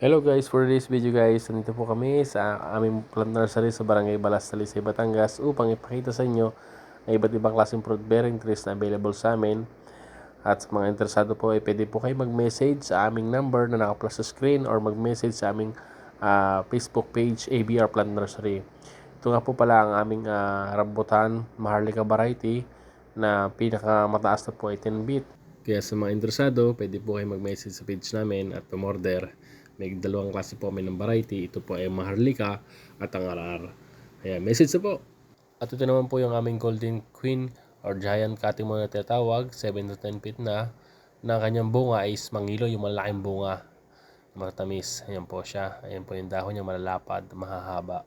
Hello guys, for this video guys, nandito po kami sa aming plant nursery sa Barangay Balas, Talisay, Batangas upang ipakita sa inyo ang iba't ibang klaseng fruit bearing trees na available sa amin. At sa mga interesado po ay pwede po kayo mag-message sa aming number na naka-plus sa screen or mag-message sa aming Facebook page ABR Plant Nursery. Ito nga po pala ang aming rambutan Maharlika variety na pinakamataas na po ay 10 feet. Kaya sa mga interesado, pwede po kayo mag-message sa page namin at pumorder. May dalawang klase po kami ng variety. Ito po ay Maharlika at ang RR. Kaya message na po. At ito naman po yung aming Golden Queen or Giant Cutting mo na tinatawag. 7 to 10 feet na. Na kanyang bunga is mangilo, yung malaking bunga. Matamis. Ayan po siya. Ayan po yung dahon niya, malalapad, mahahaba.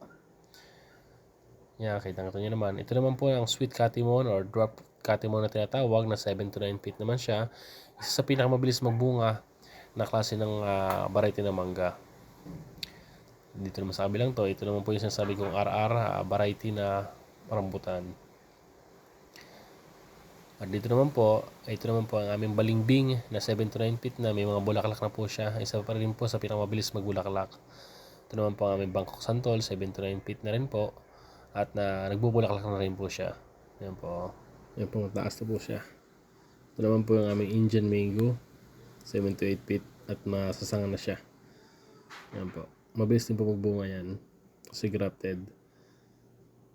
Yan, kita nyo naman. Ito naman po yung Sweet Catimon or Drop Catimon na tinatawag na 7 to 9 feet naman siya. Isa sa pinakamabilis magbunga na klase ng variety ng mangga. Dito naman sa kabilang to, ito naman po yung sinasabi kong RR variety na rambutan. At dito naman po, ito naman po ang aming balimbing na 7 to 9 feet na may mga bulaklak na po siya. Isa pa rin po sa pinakamabilis magbulaklak. Ito naman po ang aming Bangkok Santol, 7 to 9 feet na rin po. At nagbubulaklak na rin po siya. Yan po. Yan po, mataas na po siya. Ito naman po yung aming Indian Mango, 7 to 8 feet at masasanga na siya. Yan po. Mabilis din po magbunga yan kasi grafted.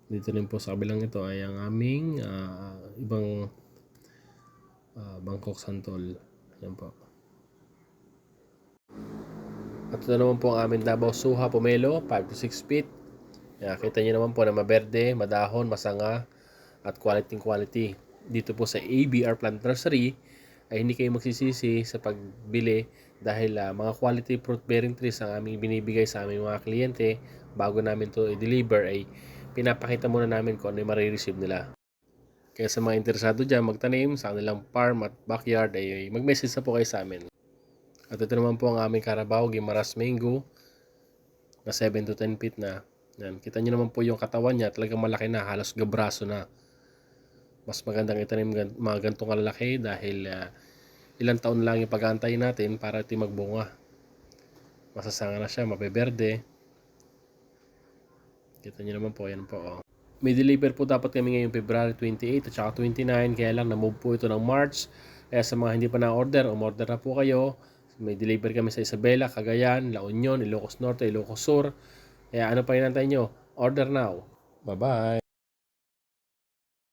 Dito rin po sa kabilang ito ay ang aming ibang Bangkok Santol. Yan po. At ito naman po ang aming Davao Suha Pomelo, 5 to 6 feet. Yan, kita nyo naman po na maberde, madahon, masanga at quality. Dito po sa ABR Plant Nursery ay hindi kayo magsisisi sa pagbili dahil mga quality fruit bearing trees ang aming binibigay sa aming mga kliyente. Bago namin to i-deliver ay pinapakita muna namin kung ano yung marireceive nila. Kaya sa mga interesado dyan magtanim sa kanilang farm at backyard ay mag-message na po kayo sa amin. At ito naman po ang aming Carabao Guimaras Mango na 7 to 10 feet na. Yan. Kita nyo naman po yung katawan niya, talagang malaki na, halos gabraso na. Mas magandang itanim mga gantong kalalaki dahil ilang taon lang yung pag-aantay natin para ito magbunga. Masasanga na siya, mapeberde. Kita nyo naman po, yan po. Oh. May deliver po dapat kami ngayong February 28 at saka 29, kaya lang na-move po ito ng March. Kaya sa mga hindi pa na-order, umorder na po kayo. May deliver kami sa Isabela, Cagayan, La Union, Ilocos Norte, Ilocos Sur. Kaya ano pa hinantay nyo? Order now. Bye-bye!